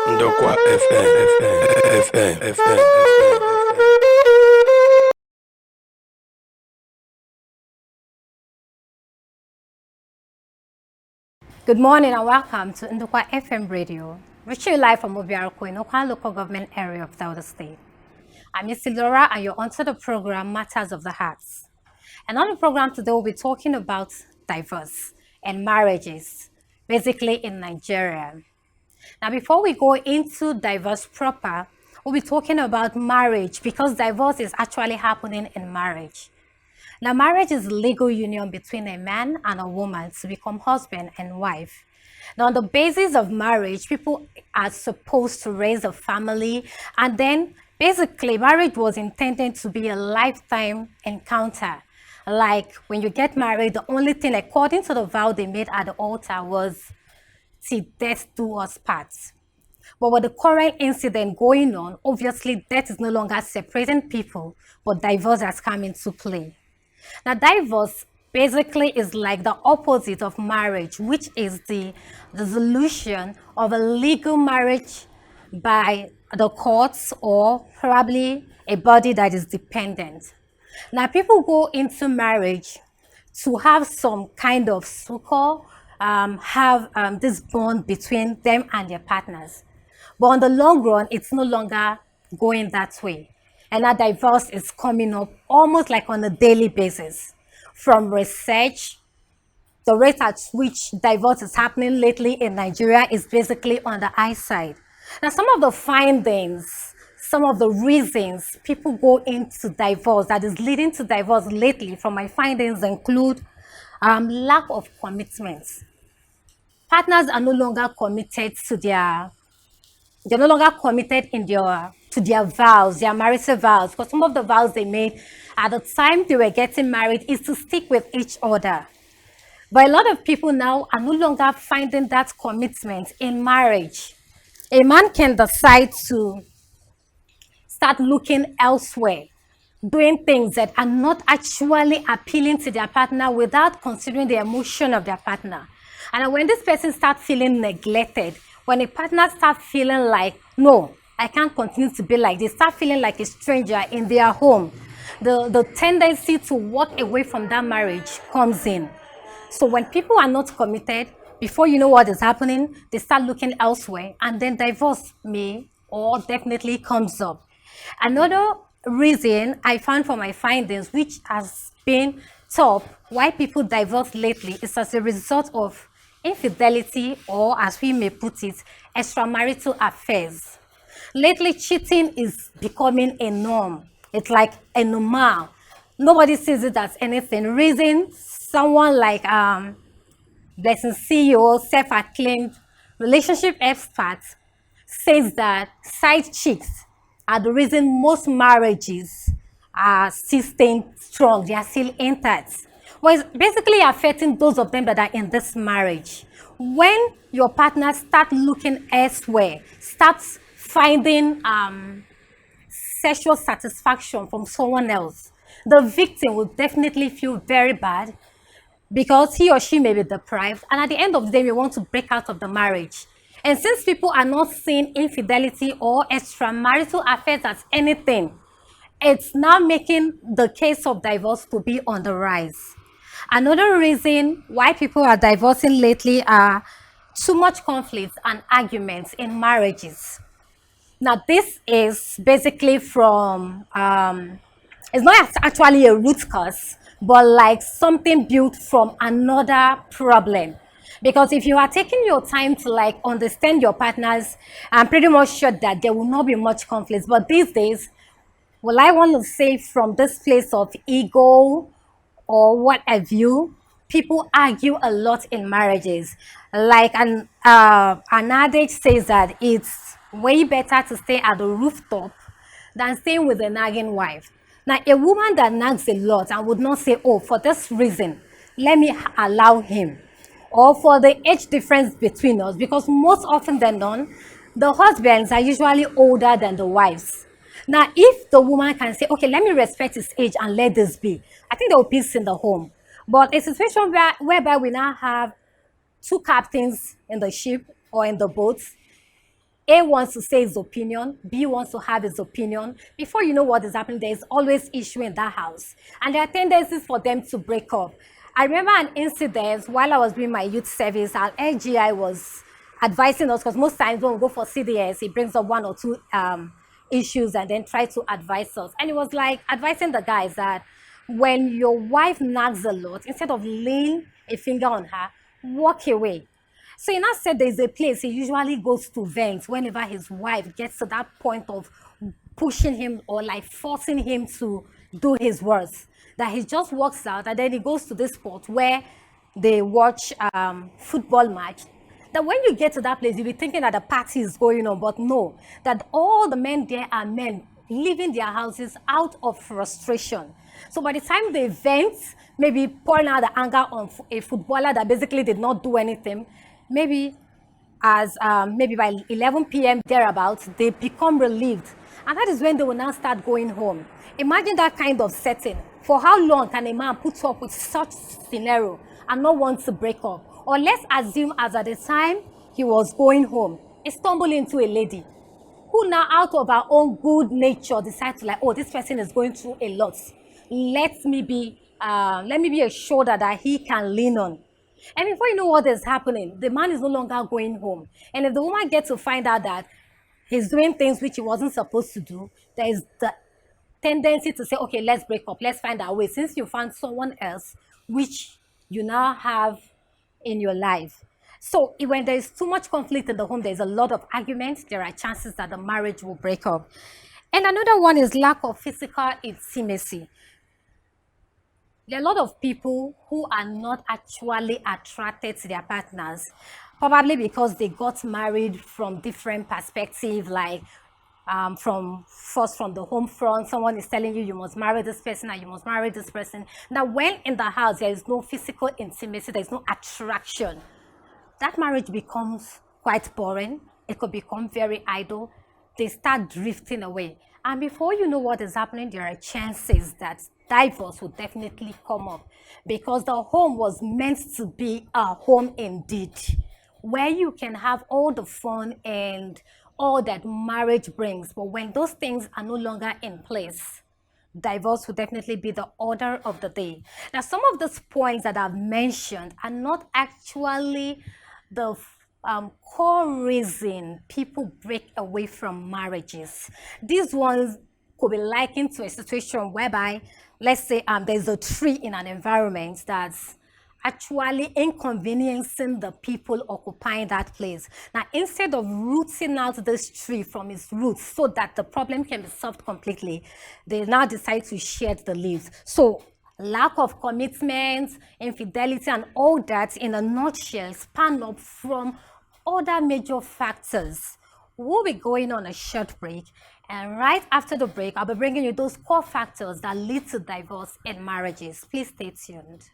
Ndokwa FM. Good morning and welcome to Ndokwa FM radio, reaching you live from Obiaroko in Ndokwa local government area of Delta State. I'm Isidora and you're onto the program Matters of the Hearts. And on the program today, we'll be talking about divorce and marriages, basically in Nigeria. Now, before we go into divorce proper, we'll be talking about marriage because divorce is actually happening in marriage. Now, marriage is a legal union between a man and a woman to become husband and wife. Now, on the basis of marriage, people are supposed to raise a family, and then basically, marriage was intended to be a lifetime encounter. Like when you get married, the only thing, according to the vow they made at the altar, was till death do us part. But with the current incident going on, obviously, death is no longer separating people, but divorce has come into play. Now, divorce basically is like the opposite of marriage, which is the dissolution of a legal marriage by the courts or probably a body that is dependent. Now, people go into marriage to have some kind of succor, have this bond between them and their partners. But on the long run, it's no longer going that way. And that divorce is coming up almost like on a daily basis. From research, the rate at which divorce is happening lately in Nigeria is basically on the high side. Now, some of the findings, some of the reasons people go into divorce that is leading to divorce lately from my findings include lack of commitment. Partners are no longer committed to they're no longer committed to their vows, their marital vows, because some of the vows they made at the time they were getting married is to stick with each other. But a lot of people now are no longer finding that commitment in marriage. A man can decide to start looking elsewhere, doing things that are not actually appealing to their partner without considering the emotion of their partner. And when this person starts feeling neglected, when a partner starts feeling like, no, I can't continue to be like this, start feeling like a stranger in their home, the tendency to walk away from that marriage comes in. So when people are not committed, before you know what is happening, they start looking elsewhere, and then divorce may or definitely comes up. Another reason I found for my findings, which has been top why people divorce lately, is as a result of infidelity, or as we may put it, extramarital affairs. Lately, cheating is becoming a norm. It's like a normal. Nobody sees it as anything. Reason, someone like Blessing CEO, self-acclaimed relationship expert, says that side chicks are the reason most marriages are still staying strong. They are still intact. Well, it's basically affecting those of them that are in this marriage. When your partner starts looking elsewhere, starts finding sexual satisfaction from someone else, the victim will definitely feel very bad because he or she may be deprived, and at the end of the day, we want to break out of the marriage. And since people are not seeing infidelity or extramarital affairs as anything, it's now making the case of divorce to be on the rise. Another reason why people are divorcing lately are too much conflict and arguments in marriages. Now, this is basically from, it's not actually a root cause, but like something built from another problem. Because if you are taking your time to like understand your partners, I'm pretty much sure that there will not be much conflict. But these days, well, I want to say from this place of ego or what have you, people argue a lot in marriages. Like an adage says that it's way better to stay at the rooftop than staying with a nagging wife. Now, a woman that nags a lot and would not say, oh, for this reason, let me allow him. Or for the age difference between us, because most often than not, the husbands are usually older than the wives. Now, if the woman can say, okay, let me respect his age and let this be, I think there will be peace in the home. But a situation whereby we now have two captains in the ship or in the boat, A wants to say his opinion, B wants to have his opinion. Before you know what is happening, there is always issue in that house. And there are tendencies for them to break up. I remember an incident while I was doing my youth service, our LGI was advising us, because most times when we go for CDS, he brings up one or two issues and then try to advise us. And it was like advising the guys that when your wife nags a lot, instead of laying a finger on her, walk away. So he now said there's a place he usually goes to vent whenever his wife gets to that point of pushing him or like forcing him to do his worst. That he just walks out and then he goes to this spot where they watch football match. That when you get to that place, you'll be thinking that the party is going on, but no, that all the men there are men leaving their houses out of frustration. So by the time they vent, maybe pouring out the anger on a footballer that basically did not do anything, maybe by 11 p.m. thereabouts, they become relieved. And that is when they will now start going home. Imagine that kind of setting. For how long can a man put up with such scenario and not want to break up? Or let's assume as at the time he was going home, he stumbled into a lady who now out of her own good nature decides to like, oh, this person is going through a lot. Let me be a shoulder that he can lean on. And before you know what is happening, the man is no longer going home. And if the woman gets to find out that he's doing things which he wasn't supposed to do, there is the tendency to say, okay, let's break up. Let's find our way. Since you found someone else, which you now have in your life. So when there is too much conflict in the home, there's a lot of arguments, there are chances that the marriage will break up. And another one is lack of physical intimacy. There are a lot of people who are not actually attracted to their partners, probably because they got married from different perspectives, like from the home front, someone is telling you must marry this person and you must marry this person. Now, when in the house there is no physical intimacy, there is no attraction, that marriage becomes quite boring. It could become very idle. They start drifting away. And before you know what is happening, there are chances that divorce will definitely come up, because the home was meant to be a home indeed, where you can have all the fun and all that marriage brings. But when those things are no longer in place, divorce will definitely be the order of the day. Now, some of these points that I've mentioned are not actually the core reason people break away from marriages. These ones could be likened to a situation whereby, let's say there's a tree in an environment that's actually inconveniencing the people occupying that place. Now, instead of rooting out this tree from its roots so that the problem can be solved completely, they now decide to shed the leaves. So lack of commitment, infidelity, and all that in a nutshell span up from other major factors. We'll be going on a short break, and right after the break, I'll be bringing you those core factors that lead to divorce in marriages. Please stay tuned.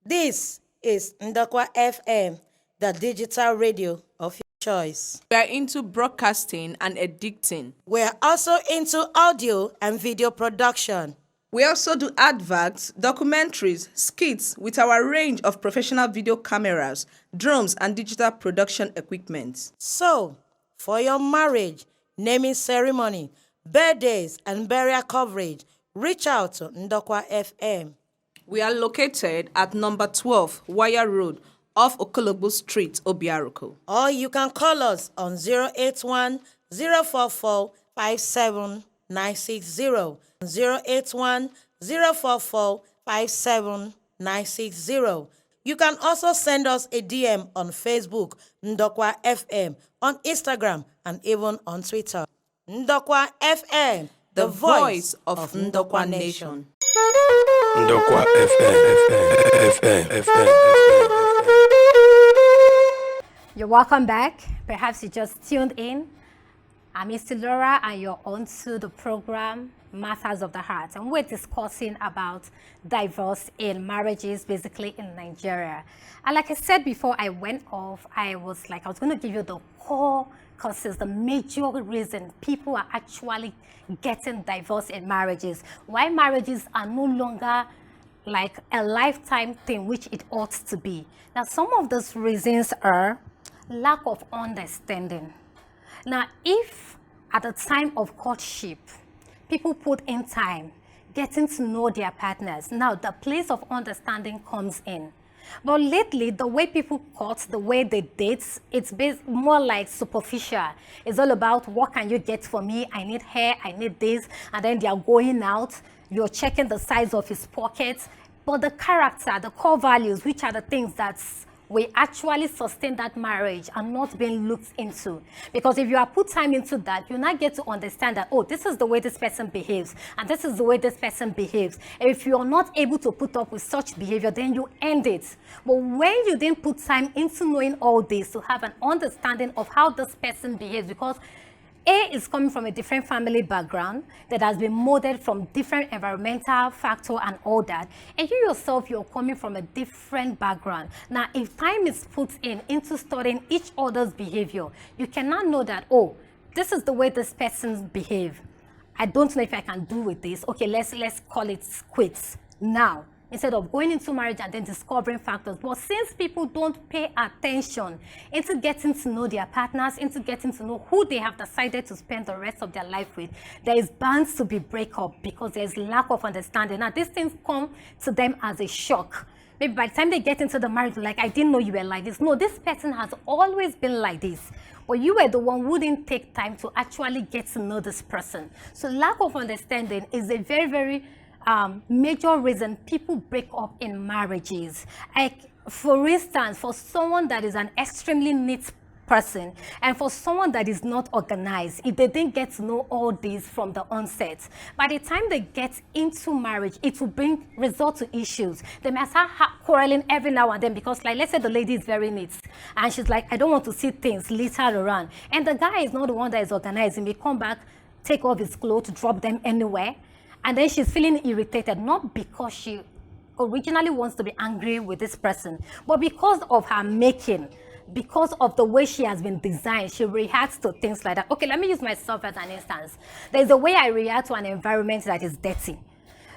This is Ndokwa FM, the digital radio of your choice. We are into broadcasting and editing. We are also into audio and video production. We also do adverts, documentaries, skits with our range of professional video cameras, drones, and digital production equipment. So, for your marriage, naming ceremony, birthdays, and burial coverage, reach out to Ndokwa FM. We are located at number 12, Wire Road, off Okologbo Street, Obiaruku. Or you can call us on 081 044 57960. 081 044 57960. You can also send us a DM on Facebook, Ndokwa FM, on Instagram, and even on Twitter. Ndokwa FM, the voice of Ndokwa Nation. Ndokwa FM. You're welcome back. Perhaps you just tuned in. I'm Miss Laura, and you're on to the program Matters of the Heart, and we're discussing about divorce in marriages, basically in Nigeria. And like I said before I went off, I was going to give you the core causes, the major reason people are actually getting divorced in marriages, why marriages are no longer like a lifetime thing, which it ought to be. Now, some of those reasons are lack of understanding. Now, if at the time of courtship, people put in time getting to know their partners, now the place of understanding comes in. But lately, the way people court, the way they date, it's based more like superficial. It's all about what can you get for me? I need hair, I need this, and then they are going out. You're checking the size of his pockets. But the character, the core values, which are the things that will actually sustain that marriage, are not being looked into. Because if you are put time into that, you now get to understand that, oh, this is the way this person behaves, and this is the way this person behaves. And if you are not able to put up with such behavior, then you end it. But when you then put time into knowing all this, to have an understanding of how this person behaves, because A is coming from a different family background that has been molded from different environmental factor and all that. And you yourself, you're coming from a different background. Now, if time is put into studying each other's behavior, you cannot know that, oh, this is the way this person behave. I don't know if I can do with this. Okay, let's call it quits now, instead of going into marriage and then discovering factors. But since people don't pay attention into getting to know their partners, into getting to know who they have decided to spend the rest of their life with, there is bound to be breakup because there's lack of understanding. Now, these things come to them as a shock. Maybe by the time they get into the marriage, like, I didn't know you were like this. No, this person has always been like this. But you were the one who didn't take time to actually get to know this person. So lack of understanding is a very, very major reason people break up in marriages. Like, for instance, for someone that is an extremely neat person and for someone that is not organized, if they didn't get to know all this from the onset, by the time they get into marriage, it will result to issues. They may start quarreling every now and then because, like, let's say the lady is very neat and she's like, I don't want to see things littered around, and the guy is not the one that is organized. He may come back, take off his clothes, drop them anywhere. And then she's feeling irritated, not because she originally wants to be angry with this person, but because of her making, because of the way she has been designed, she reacts to things like that. Okay, let me use myself as an instance. There's a way I react to an environment that is dirty.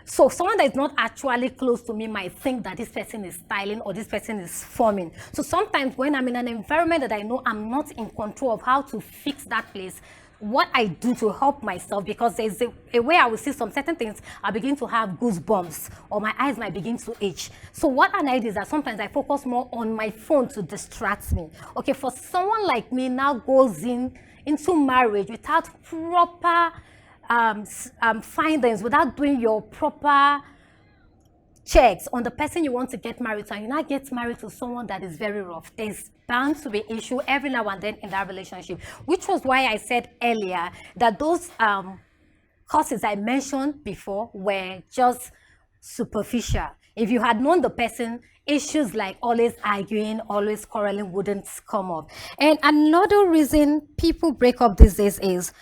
So someone that is not actually close to me might think that this person is styling or this person is forming. So sometimes when I'm in an environment that I know I'm not in control of how to fix that place, what I do to help myself, because there's a way I will see some certain things, I begin to have goosebumps or my eyes might begin to itch. So what I do is that sometimes I focus more on my phone to distract me. Okay, for someone like me now goes into marriage without proper findings, without doing your proper checks on the person you want to get married to, and you now get married to someone that is very rough, there's bound to be issue every now and then in that relationship, which was why I said earlier that those causes I mentioned before were just superficial. If you had known the person, issues like always arguing, always quarreling wouldn't come up. And another reason people break up these days is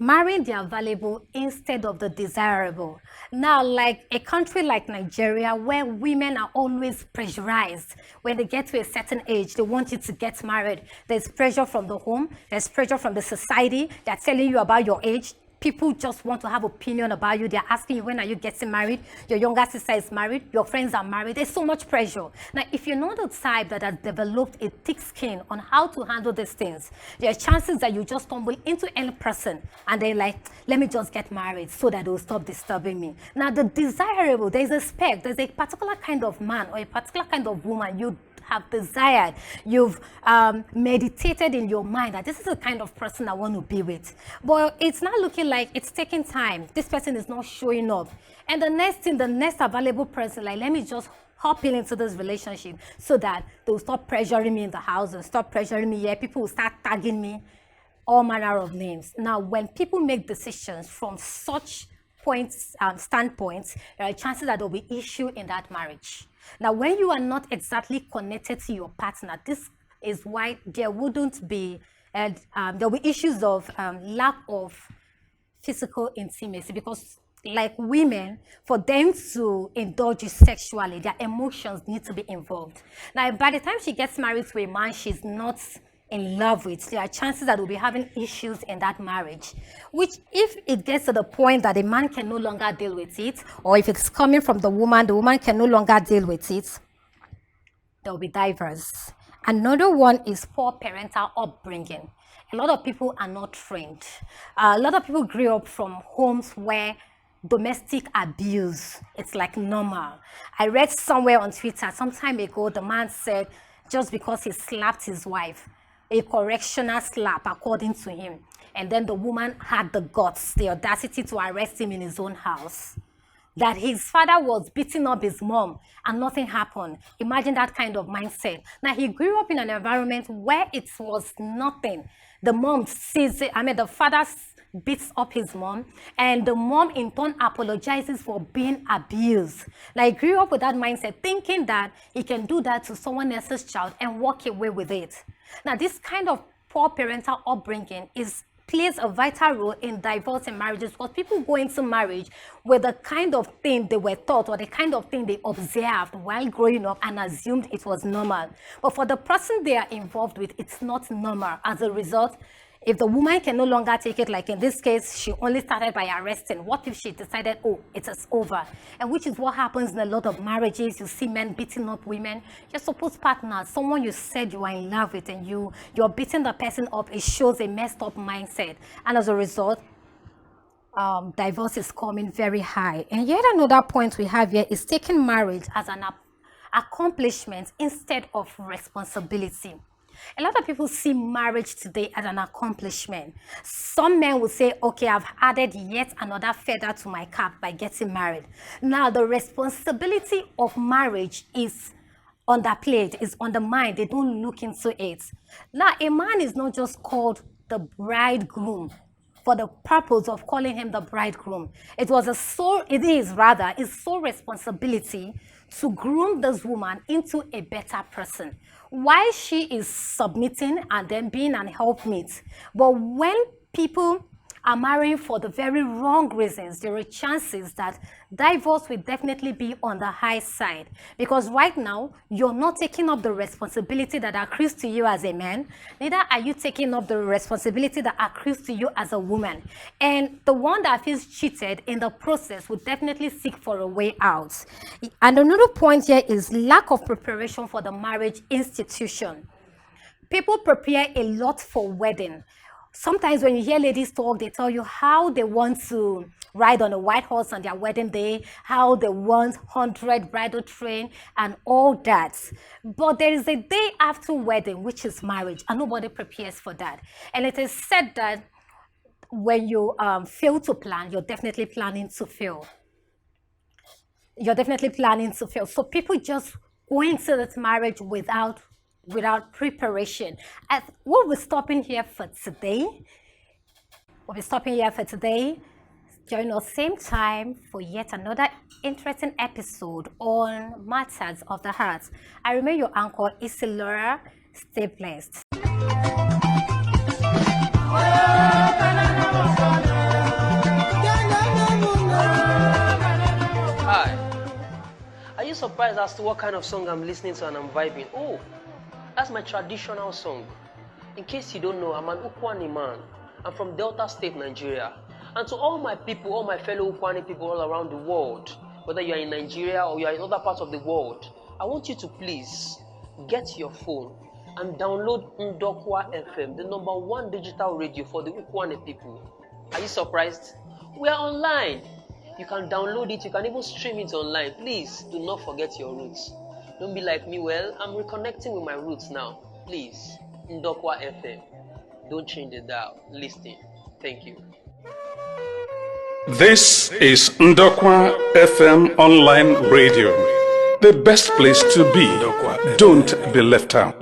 marrying the available instead of the desirable. Now, like a country like Nigeria, where women are always pressurized, when they get to a certain age, they want you to get married. There's pressure from the home, there's pressure from the society. They're telling you about your age. People just want to have opinion about you. They're asking you, when are you getting married? Your younger sister is married. Your friends are married. There's so much pressure. Now, if you're not the type that has developed a thick skin on how to handle these things, there are chances that you just stumble into any person and they're like, let me just get married so that they'll stop disturbing me. Now, the desirable, there's a spec. There's a particular kind of man or a particular kind of woman you have desired, you've meditated in your mind that this is the kind of person I want to be with. But it's not looking like it's taking time. This person is not showing up. And the next thing, the next available person, like, let me just hop into this relationship so that they'll stop pressuring me in the house and stop pressuring me here. People will start tagging me all manner of names. Now, when people make decisions from such standpoints, there are chances that there will be issue in that marriage. Now, when you are not exactly connected to your partner, this is why there wouldn't be, there will be issues of lack of physical intimacy, because like women, for them to indulge you sexually, their emotions need to be involved. Now, by the time she gets married to a man she's not in love with, there are chances that we'll be having issues in that marriage, which if it gets to the point that the man can no longer deal with it, or if it's coming from the woman can no longer deal with it, there will be divorce. Another one is poor parental upbringing. a lot of people are not trained. A lot of people grew up from homes where domestic abuse, it's like normal. I read somewhere on Twitter some time ago, the man said just because he slapped his wife, a correctional slap according to him, and then the woman had the guts, the audacity to arrest him in his own house, that his father was beating up his mom and nothing happened. Imagine that kind of mindset. Now, he grew up in an environment where it was nothing. The mom sees it, the father beats up his mom, and the mom in turn apologizes for being abused. Like, grew up with that mindset, thinking that he can do that to someone else's child and walk away with it. Now, this kind of poor parental upbringing plays a vital role in divorcing marriages, because people go into marriage with the kind of thing they were taught or the kind of thing they observed while growing up and assumed it was normal. But for the person they are involved with, it's not normal. As a result, if the woman can no longer take it, like in this case, she only started by arresting. What if she decided, oh, it is over? And which is what happens in a lot of marriages. You see men beating up women. Your supposed partner, someone you said you are in love with, and you're beating the person up. It shows a messed up mindset. And as a result, divorce is coming very high. And yet another point we have here is taking marriage as an accomplishment instead of responsibility. A lot of people see marriage today as an accomplishment. Some men will say, okay, I've added yet another feather to my cap by getting married. Now, the responsibility of marriage is underplayed, is undermined. They don't look into it. Now, a man is not just called the bridegroom for the purpose of calling him the bridegroom. It is his sole responsibility to groom this woman into a better person, while she is submitting and then being an helpmate. But when people are marrying for the very wrong reasons, there are chances that divorce will definitely be on the high side. Because right now, you're not taking up the responsibility that accrues to you as a man, neither are you taking up the responsibility that accrues to you as a woman. And the one that feels cheated in the process will definitely seek for a way out. And another point here is lack of preparation for the marriage institution. People prepare a lot for wedding. Sometimes when you hear ladies talk, they tell you how they want to ride on a white horse on their wedding day, how they want 100 bridal train and all that. But there is a day after wedding, which is marriage, and nobody prepares for that. And it is said that when you fail to plan, you're definitely planning to fail. You're definitely planning to fail. So people just go into this marriage without preparation. As we'll be stopping here for today. Join us same time for yet another interesting episode on Matters of the Heart. I remain your anchor, Isilora. Stay blessed. Hi. Are you surprised as to what kind of song I'm listening to and I'm vibing? Oh, that's my traditional song. In case you don't know, I'm an Ukwani man. I'm from Delta State, Nigeria. And to all my people, all my fellow Ukwani people all around the world, whether you are in Nigeria or you are in other parts of the world, I want you to please get your phone and download Ndokwa FM, the #1 digital radio for the Ukwani people. Are you surprised? We are online. You can download it, you can even stream it online. Please do not forget your roots. Don't be like me. Well, I'm reconnecting with my roots now. Please, Ndokwa FM. Don't change the dial. Listen. Thank you. This is Ndokwa FM online radio. The best place to be. Don't be left out.